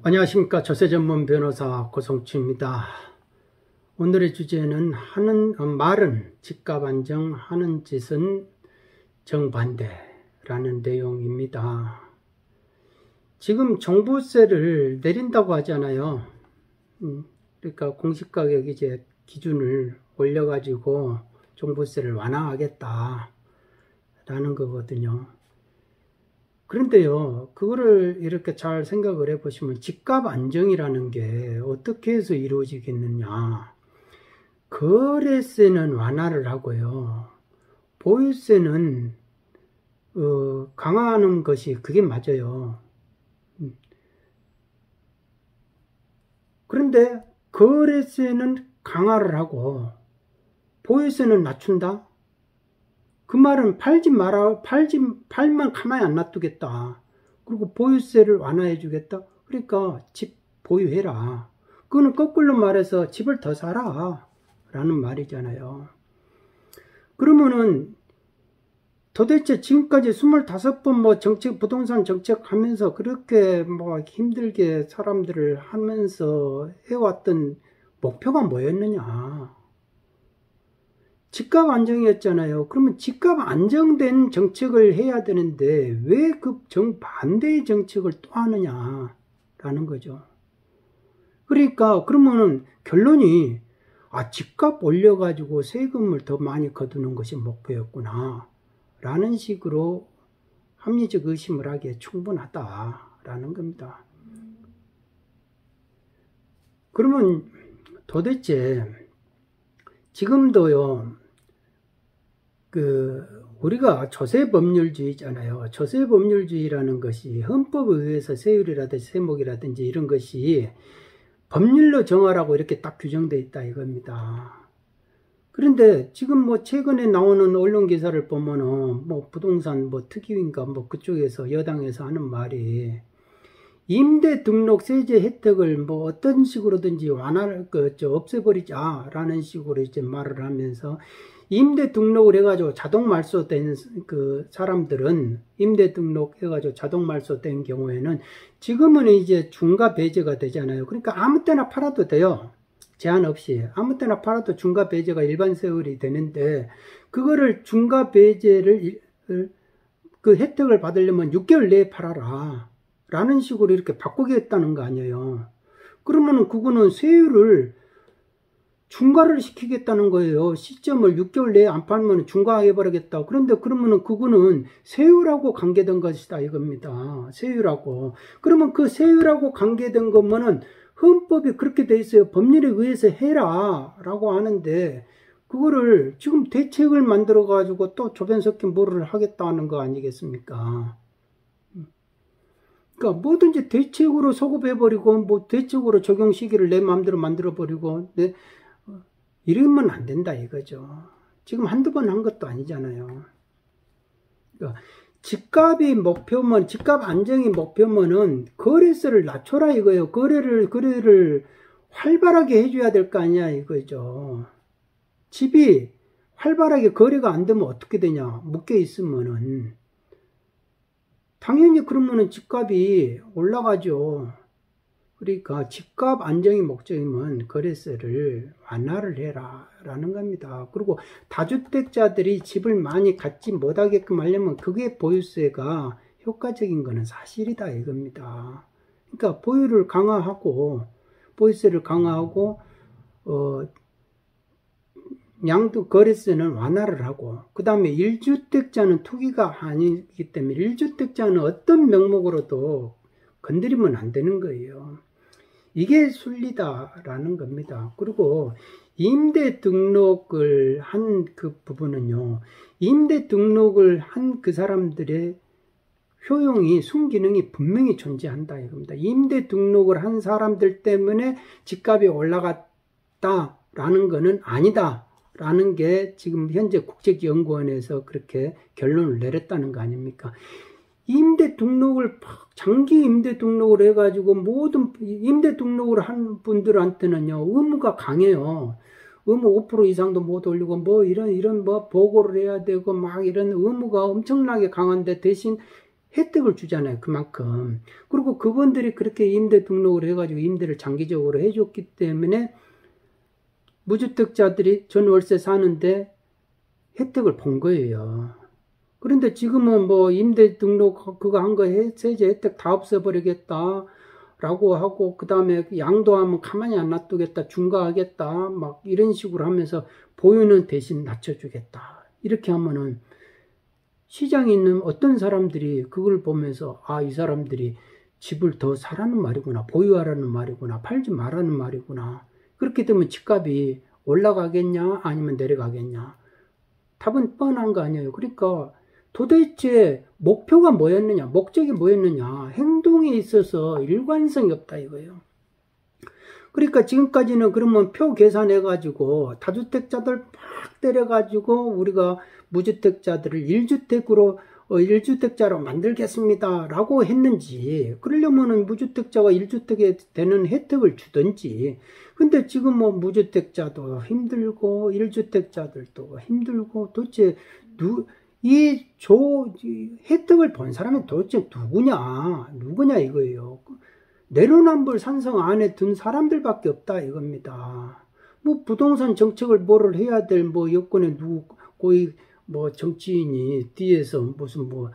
안녕하십니까. 조세 전문 변호사 고성추입니다. 오늘의 주제는 말은 집값 안정, 하는 짓은 정반대라는 내용입니다. 지금 종부세를 내린다고 하잖아요. 그러니까 공시가격 이제 기준을 올려가지고 종부세를 완화하겠다라는 거거든요. 그런데요, 그거를 이렇게 잘 생각을 해보시면 집값 안정이라는 게 어떻게 해서 이루어지겠느냐. 거래세는 완화를 하고요. 보유세는 강화하는 것이 그게 맞아요. 그런데 거래세는 강화를 하고 보유세는 낮춘다? 그 말은 팔만 가만히 안 놔두겠다. 그리고 보유세를 완화해 주겠다. 그러니까 집 보유해라. 그거는 거꾸로 말해서 집을 더 사라 라는 말이잖아요. 그러면은 도대체 지금까지 25번 부동산 정책 하면서 그렇게 힘들게 사람들을 하면서 해왔던 목표가 뭐였느냐. 집값 안정이었잖아요. 그러면 집값 안정된 정책을 해야 되는데 왜 그 정반대의 정책을 또 하느냐라는 거죠. 그러니까 그러면은 결론이 집값 올려가지고 세금을 더 많이 거두는 것이 목표였구나 라는 식으로 합리적 의심을 하기에 충분하다라는 겁니다. 그러면 도대체 지금도요, 우리가 조세법률주의잖아요. 조세법률주의라는 것이 헌법에 의해서 세율이라든지 세목이라든지 이런 것이 법률로 정하라고 이렇게 딱 규정되어 있다 이겁니다. 그런데 지금 최근에 나오는 언론 기사를 보면은 부동산 특위인가 그쪽에서 여당에서 하는 말이 임대 등록 세제 혜택을 어떤 식으로든지 없애버리자 라는 식으로 이제 말을 하면서 임대 등록을 해가지고 자동 말소된 사람들은 임대 등록 해가지고 자동 말소된 경우에는 지금은 이제 중과 배제가 되잖아요. 그러니까 아무 때나 팔아도 돼요. 제한 없이 아무 때나 팔아도 중과 배제가 일반 세율이 되는데 그거를 중과 배제를 그 혜택을 받으려면 6개월 내에 팔아라 라는 식으로 이렇게 바꾸겠다는 거 아니에요. 그러면은 그거는 세율을 중과를 시키겠다는 거예요. 시점을 6개월 내에 안 팔면 중과해버리겠다. 그런데 그러면은 그거는 세율하고 관계된 것이다 이겁니다. 세율하고. 그러면 그 세율하고 관계된 거면은 헌법이 그렇게 돼 있어요. 법률에 의해서 해라 라고 하는데 그거를 지금 대책을 만들어 가지고 또 조변 섞인 뭐를 하겠다는 거 아니겠습니까? 그러니까 뭐든지 대책으로 소급해버리고 대책으로 적용 시기를 내 마음대로 만들어버리고 이러면 안 된다 이거죠. 지금 한두 번 한 것도 아니잖아요. 그러니까 집값이 목표면, 집값 안정이 목표면은 거래세를 낮춰라 이거예요. 거래를 활발하게 해줘야 될 거 아니야 이거죠. 집이 활발하게 거래가 안 되면 어떻게 되냐. 묶여 있으면은 당연히 그러면은 집값이 올라가죠. 그러니까 집값 안정이 목적이면 거래세를 완화를 해라 라는 겁니다. 그리고 다주택자들이 집을 많이 갖지 못하게끔 하려면 그게 보유세가 효과적인 거는 사실이다 이겁니다. 그러니까 보유를 강화하고 보유세를 강화하고 양도 거래세는 완화를 하고 그 다음에 1주택자는 투기가 아니기 때문에 1주택자는 어떤 명목으로도 건드리면 안 되는 거예요. 이게 순리다라는 겁니다. 그리고 임대 등록을 한 그 부분은요. 임대 등록을 한 그 사람들의 효용이 순기능이 분명히 존재한다 이겁니다. 임대 등록을 한 사람들 때문에 집값이 올라갔다라는 거는 아니다. 라는 게 지금 현재 국제연구원에서 그렇게 결론을 내렸다는 거 아닙니까? 장기 임대 등록을 해가지고 모든 임대 등록을 한 분들한테는요, 의무가 강해요. 의무 5% 이상도 못 올리고 이런 보고를 해야 되고 이런 의무가 엄청나게 강한데 대신 혜택을 주잖아요. 그만큼. 그리고 그분들이 그렇게 임대 등록을 해가지고 임대를 장기적으로 해줬기 때문에 무주택자들이 전월세 사는데 혜택을 본 거예요. 그런데 지금은 뭐 임대 등록 그거 한 거 세제 혜택 다 없애버리겠다 라고 하고, 그 다음에 양도하면 가만히 안 놔두겠다, 중과하겠다, 막 이런 식으로 하면서 보유는 대신 낮춰주겠다. 이렇게 하면은 시장에 있는 어떤 사람들이 그걸 보면서, 아, 이 사람들이 집을 더 사라는 말이구나, 보유하라는 말이구나, 팔지 말라는 말이구나. 그렇게 되면 집값이 올라가겠냐 아니면 내려가겠냐. 답은 뻔한 거 아니에요. 그러니까 도대체 목표가 뭐였느냐, 목적이 뭐였느냐, 행동에 있어서 일관성이 없다 이거예요. 그러니까 지금까지는 그러면 표 계산해가지고 다주택자들 막 때려가지고 우리가 무주택자들을 1주택으로 1주택자로 만들겠습니다 라고 했는지, 그러려면은 무주택자가 1주택에 되는 혜택을 주든지. 근데 지금 뭐 무주택자도 힘들고 1주택자들도 힘들고, 도대체 이 혜택을 본 사람이 도대체 누구냐 이거예요. 내로남불 산성 안에 든 사람들밖에 없다 이겁니다. 뭐 부동산 정책을 뭐를 해야 될 뭐 여권에 고위 뭐 정치인이 뒤에서 무슨 뭐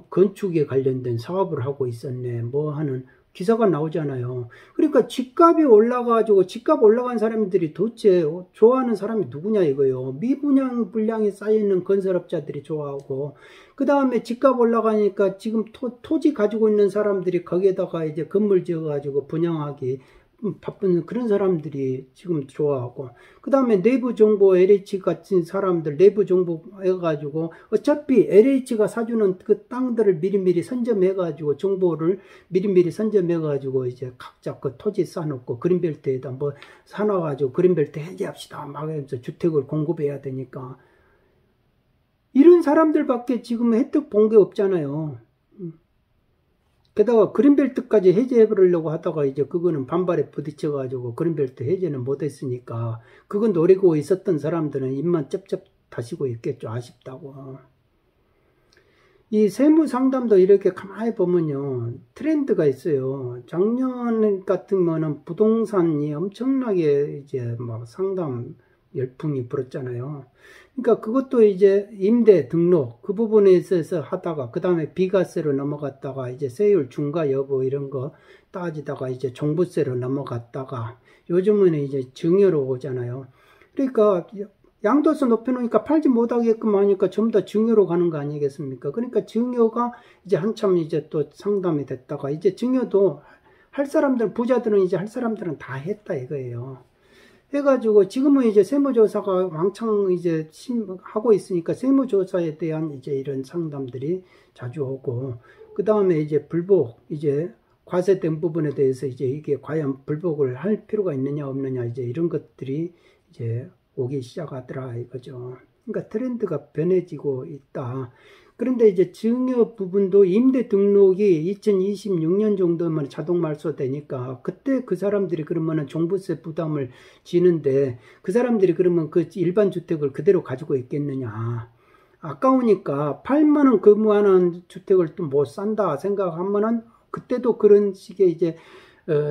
건축에 관련된 사업을 하고 있었네 뭐 하는 기사가 나오잖아요. 그러니까 집값이 올라가지고, 집값 올라간 사람들이 도대체 좋아하는 사람이 누구냐 이거예요. 미분양 분량이 쌓여있는 건설업자들이 좋아하고, 그 다음에 집값 올라가니까 지금 토지 가지고 있는 사람들이 거기에다가 이제 건물 지어가지고 분양하기 바쁜 그런 사람들이 지금 좋아하고, 그 다음에 내부 정보 LH 같은 사람들 내부 정보 해가지고, 어차피 LH가 사주는 그 땅들을 미리미리 선점해가지고, 정보를 미리미리 선점해가지고 이제 각자 그 토지 싸놓고 그린벨트에다 뭐 사놔가지고 그린벨트 해제합시다 막 하면서 주택을 공급해야 되니까, 이런 사람들밖에 지금 혜택 본 게 없잖아요. 게다가 그린벨트까지 해제해버리려고 하다가 이제 그거는 반발에 부딪혀가지고 그린벨트 해제는 못했으니까, 그건 노리고 있었던 사람들은 입만 쩝쩝 다시고 있겠죠. 아쉽다고. 이 세무 상담도 이렇게 가만히 보면요, 트렌드가 있어요. 작년 같은 거는 부동산이 엄청나게 이제 막 상담 열풍이 불었잖아요. 그러니까 그것도 이제 임대 등록 그 부분에 있어서 하다가, 그 다음에 비과세로 넘어갔다가 이제 세율 중과 여부 이런 거 따지다가 이제 종부세로 넘어갔다가 요즘은 이제 증여로 오잖아요. 그러니까 양도세 높여놓으니까 팔지 못하게끔 하니까 전부 다 증여로 가는 거 아니겠습니까? 그러니까 증여가 이제 한참 이제 또 상담이 됐다가, 이제 증여도 할 사람들, 부자들은 이제 할 사람들은 다 했다 이거예요. 해가지고 지금은 이제 세무조사가 왕창 이제 하고 있으니까 세무조사에 대한 이제 이런 상담들이 자주 오고, 그 다음에 이제 불복, 이제 과세된 부분에 대해서 이제 이게 과연 불복을 할 필요가 있느냐 없느냐, 이제 이런 것들이 이제 오기 시작하더라 이거죠. 그러니까 트렌드가 변해지고 있다. 그런데 이제 증여 부분도 임대 등록이 2026년 정도면 자동 말소되니까, 그때 그 사람들이 그러면은 종부세 부담을 지는데, 그 사람들이 그러면 그 일반 주택을 그대로 가지고 있겠느냐. 아까우니까 8만 원 거부하는 주택을 또 못 산다 생각하면은, 그때도 그런 식의 이제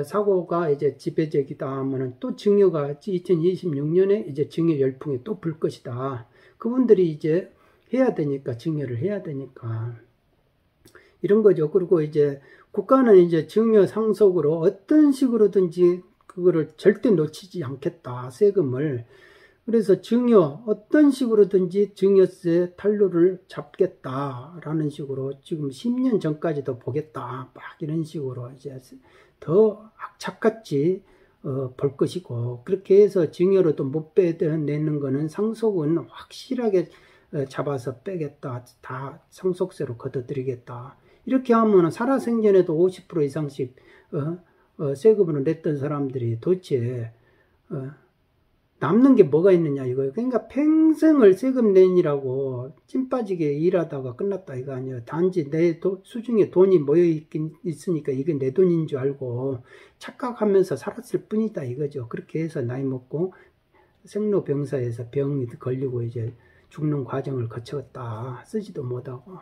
사고가 이제 지배적이다 하면은 또 증여가 2026년에 이제 증여 열풍이 또 불 것이다. 그분들이 이제 해야 되니까, 증여를 해야 되니까 이런 거죠. 그리고 이제 국가는 이제 증여 상속으로 어떤 식으로든지 그거를 절대 놓치지 않겠다, 세금을. 그래서 증여 어떤 식으로든지 증여세 탄로를 잡겠다라는 식으로 지금 10년 전까지도 보겠다 막 이런 식으로 이제 더 악착같이 볼 것이고, 그렇게 해서 증여로도 못 빼내는 거는 상속은 확실하게 잡아서 빼겠다, 다 상속세로 걷어들이겠다. 이렇게 하면 살아생전에도 50% 이상씩 세금으로 냈던 사람들이 도대체 남는 게 뭐가 있느냐 이거예요. 그러니까 평생을 세금 내니라고 찐 빠지게 일하다가 끝났다 이거 아니에요. 단지 내 수중에 돈이 모여 있으니까 이게 내 돈인 줄 알고 착각하면서 살았을 뿐이다 이거죠. 그렇게 해서 나이 먹고 생로병사에서 병이 걸리고 이제 죽는 과정을 거쳤다, 쓰지도 못하고.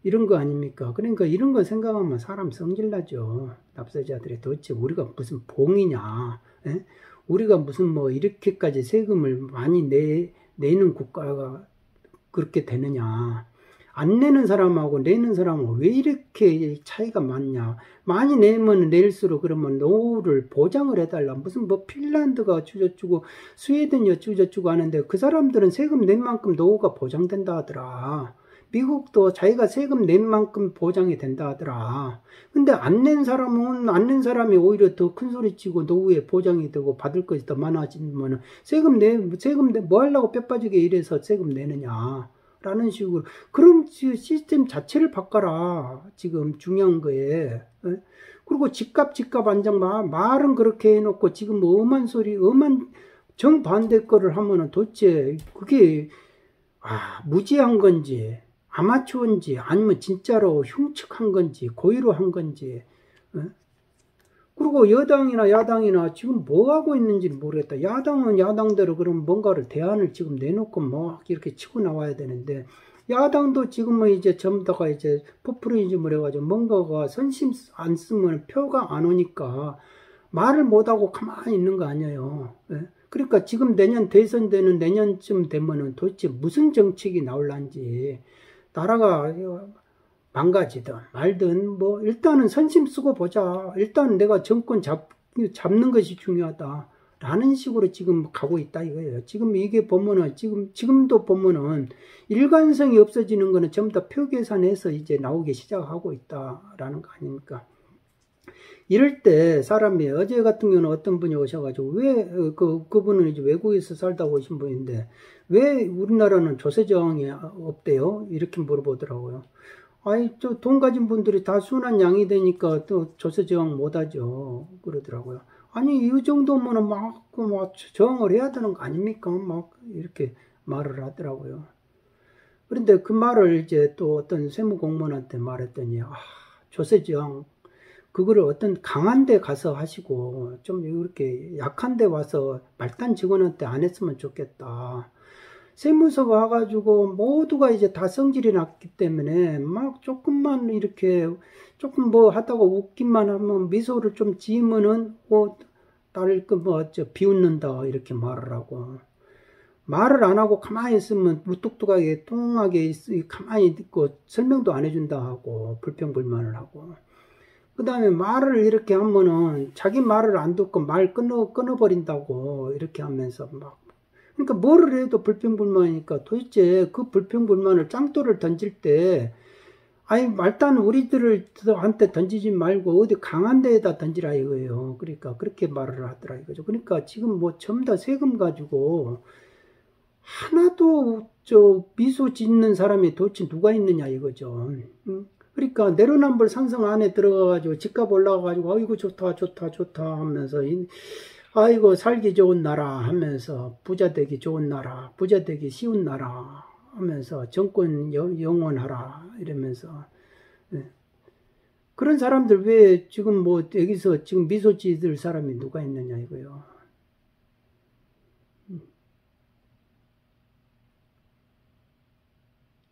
이런 거 아닙니까? 그러니까 이런 거 생각하면 사람 성질나죠. 납세자들이 도대체 우리가 무슨 봉이냐? 에? 우리가 무슨 뭐 이렇게까지 세금을 많이 내는 국가가 그렇게 되느냐? 안 내는 사람하고 내는 사람은 왜 이렇게 차이가 많냐? 많이 내면 낼수록 그러면 노후를 보장을 해달라. 무슨 뭐 핀란드가 어쩌고저쩌고 스웨덴이 어쩌고저쩌고 하는데 그 사람들은 세금 낸 만큼 노후가 보장된다 하더라. 미국도 자기가 세금 낸 만큼 보장이 된다 하더라. 근데 안 낸 사람이 오히려 더 큰 소리 치고 노후에 보장이 되고 받을 것이 더 많아지면 세금 뭐 하려고 뼈 빠지게 일해서 세금 내느냐. 라는 식으로. 그럼 시스템 자체를 바꿔라. 지금 중요한 거에. 그리고 집값 안정 말은 그렇게 해놓고 지금 뭐 엄한 정반대 거를 하면은 도대체 그게 무지한 건지 아마추어인지 아니면 진짜로 흉측한 건지 고의로 한 건지. 그리고 여당이나 야당이나 지금 뭐 하고 있는지 모르겠다. 야당은 야당대로 그럼 뭔가를 대안을 지금 내놓고 뭐 이렇게 치고 나와야 되는데, 야당도 지금은 이제 전부 다가 이제 포퓰리즘을 해가지고 뭔가가 선심 안 쓰면 표가 안 오니까 말을 못하고 가만히 있는 거 아니에요. 그러니까 지금 대선 되는 내년쯤 되면은 도대체 무슨 정책이 나올란지, 나라가 망가지든 말든 뭐 일단은 선심 쓰고 보자. 일단 내가 정권 잡는 것이 중요하다. 라는 식으로 지금 가고 있다 이거예요. 지금 이게 보면은 지금도 보면은 일관성이 없어지는 거는 전부 다 표 계산해서 이제 나오기 시작하고 있다라는 거 아닙니까? 이럴 때 사람이 어제 같은 경우는 어떤 분이 오셔가지고 왜 그분은 이제 외국에서 살다 오신 분인데 왜 우리나라는 조세저항이 없대요? 이렇게 물어보더라고요. 돈 가진 분들이 다 순한 양이 되니까 또 조세저항 못하죠. 그러더라고요. 아니, 이 정도면은 막 저항을 해야 되는 거 아닙니까? 막 이렇게 말을 하더라고요. 그런데 그 말을 이제 또 어떤 세무공무원한테 말했더니, 조세저항, 그거를 어떤 강한 데 가서 하시고, 좀 이렇게 약한 데 와서 말단 직원한테 안 했으면 좋겠다. 세무서 와가지고 모두가 이제 다 성질이 났기 때문에 막 조금만 이렇게 조금 뭐 하다가 웃기만 하면 미소를 좀 지으면은 나를 비웃는다 이렇게 말을 하고, 말을 안 하고 가만히 있으면 무뚝뚝하게 뚱하게 가만히 있고 설명도 안 해준다 하고 불평불만을 하고, 그 다음에 말을 이렇게 하면은 자기 말을 안 듣고 말 끊어버린다고 이렇게 하면서 막, 그러니까 뭐를 해도 불평불만이니까 도대체 그 불평불만을 짱돌을 던질 때, 말단 우리들한테 던지지 말고 어디 강한 데에다 던지라 이거예요. 그러니까 그렇게 말을 하더라 이거죠. 그러니까 지금 뭐 전부 다 세금 가지고 하나도 미소 짓는 사람이 도대체 누가 있느냐 이거죠. 그러니까 내로남불 산성 안에 들어가가지고 집값 올라가가지고 아이고 좋다 하면서 아이고 살기 좋은 나라 하면서 부자 되기 좋은 나라, 부자 되기 쉬운 나라 하면서 정권 영원하라 이러면서, 그런 사람들 왜 지금 뭐 여기서 지금 미소 짓을 사람이 누가 있느냐 이거요.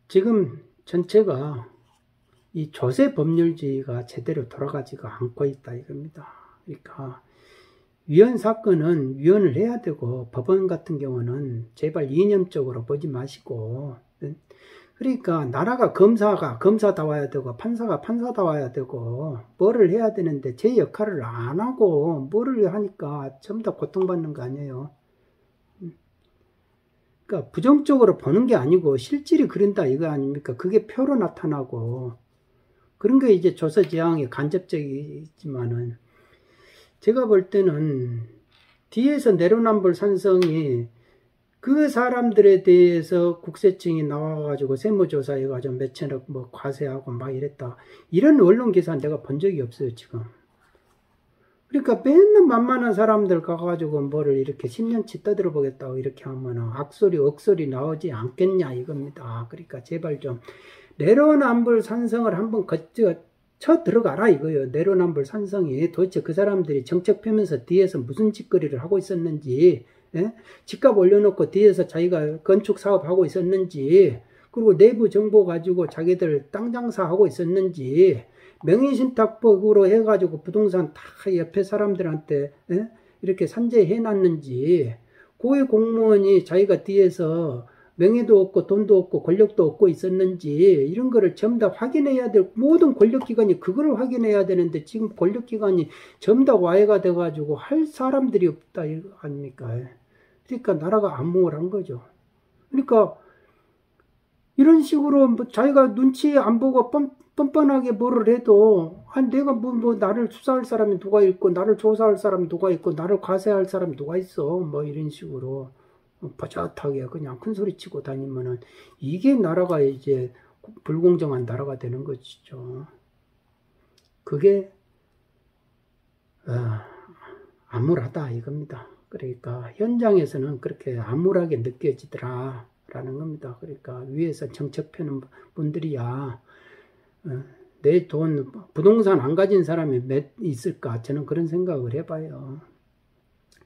지금 전체가 이 조세 법률주의가 제대로 돌아가지가 않고 있다 이겁니다. 그러니까 위헌 사건은 위헌을 해야 되고, 법원 같은 경우는 제발 이념적으로 보지 마시고, 그러니까 나라가 검사다워야 되고 판사가 판사다워야 되고 뭐를 해야 되는데 제 역할을 안 하고 뭐를 하니까 전부 다 고통받는 거 아니에요. 그러니까 부정적으로 보는 게 아니고 실질이 그런다 이거 아닙니까? 그게 표로 나타나고, 그런 게 이제 조세저항이 간접적이지만은, 제가 볼 때는 뒤에서 내로남불 산성이 그 사람들에 대해서 국세청이 나와가지고 세무조사해가지고 몇천억 뭐 과세하고 막 이랬다, 이런 언론 기사 내가 본 적이 없어요 지금. 그러니까 맨날 만만한 사람들 가가지고 뭐를 이렇게 10년치 떠들어 보겠다고 이렇게 하면은 억소리 나오지 않겠냐 이겁니다. 그러니까 제발 좀 내로남불 산성을 한번 쳐 들어가라 이거예요. 내로남불 산성이 도대체 그 사람들이 정책 펴면서 뒤에서 무슨 짓거리를 하고 있었는지, 집값 올려놓고 뒤에서 자기가 건축 사업 하고 있었는지, 그리고 내부 정보 가지고 자기들 땅 장사하고 있었는지, 명의신탁법으로 해가지고 부동산 다 옆에 사람들한테 이렇게 산재해놨는지, 고위 공무원이 자기가 뒤에서 명예도 없고 돈도 없고 권력도 없고 있었는지 이런 거를 전부 다 확인해야 될, 모든 권력기관이 그걸 확인해야 되는데 지금 권력기관이 전부 다 와해가 돼가지고 할 사람들이 없다 이거 아닙니까? 그러니까 나라가 암묵을한 거죠. 그러니까 이런 식으로 뭐 자기가 눈치 안 보고 뻔뻔하게 뭐를 해도, 아니 내가 뭐 나를 수사할 사람이 누가 있고 나를 조사할 사람이 누가 있고 나를 과세할 사람이 누가 있어, 뭐 이런 식으로 버젓하게 그냥 큰 소리 치고 다니면은 이게 나라가 이제 불공정한 나라가 되는 것이죠. 그게 암울하다 이겁니다. 그러니까 현장에서는 그렇게 암울하게 느껴지더라 라는 겁니다. 그러니까 위에서 정책 펴는 분들이야 내 돈, 부동산 안 가진 사람이 몇 있을까? 저는 그런 생각을 해봐요.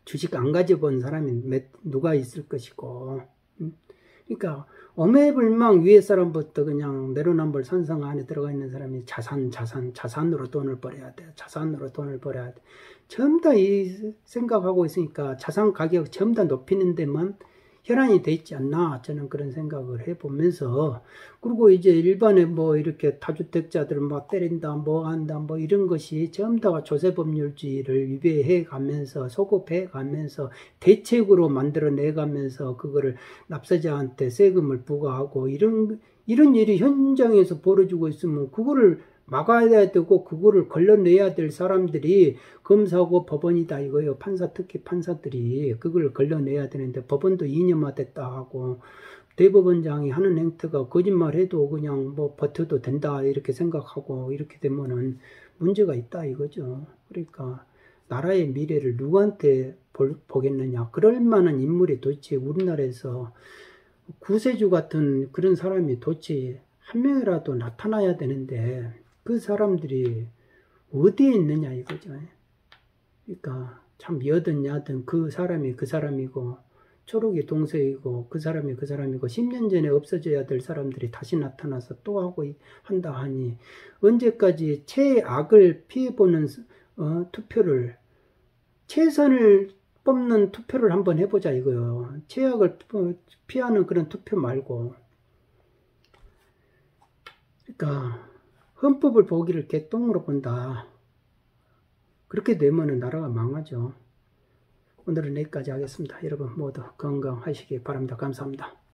주식 안 가져본 사람이 누가 있을 것이고. 그러니까 어매불망 위에 사람부터 그냥 내로남불 산성 안에 들어가 있는 사람이 자산으로 돈을 벌어야 돼. 자산으로 돈을 벌어야 돼. 전부 다 이 생각하고 있으니까 자산 가격 전부 다 높이는 데만 혈안이 돼 있지 않나, 저는 그런 생각을 해보면서, 그리고 이제 일반에 뭐 이렇게 다주택자들 뭐 때린다 뭐 한다 뭐 이런 것이 전부 다 조세법률주의를 위배해 가면서 소급해 가면서 대책으로 만들어내 가면서 그거를 납세자한테 세금을 부과하고 이런 일이 현장에서 벌어지고 있으면 그거를 막아야 되고 그거를 걸러내야 될 사람들이 검사고 법원이다 이거예요. 특히 판사들이 그걸 걸러내야 되는데 법원도 이념화됐다 하고 대법원장이 하는 행태가 거짓말해도 그냥 뭐 버텨도 된다 이렇게 생각하고 이렇게 되면은 문제가 있다 이거죠. 그러니까 나라의 미래를 누구한테 보겠느냐. 그럴 만한 인물이 도대체 우리나라에서 구세주 같은 그런 사람이 도대체 한 명이라도 나타나야 되는데 그 사람들이 어디에 있느냐 이거죠. 그러니까 참 여든 야든 그 사람이 그 사람이고 초록이 동서이고 그 사람이 그 사람이고 10년 전에 없어져야 될 사람들이 다시 나타나서 또 하고 한다 하니 언제까지 최악을 피해보는 투표를, 최선을 뽑는 투표를 한번 해보자 이거요. 최악을 피하는 그런 투표 말고. 그러니까 헌법을 보기를 개똥으로 본다. 그렇게 되면은 나라가 망하죠. 오늘은 여기까지 하겠습니다. 여러분 모두 건강하시기 바랍니다. 감사합니다.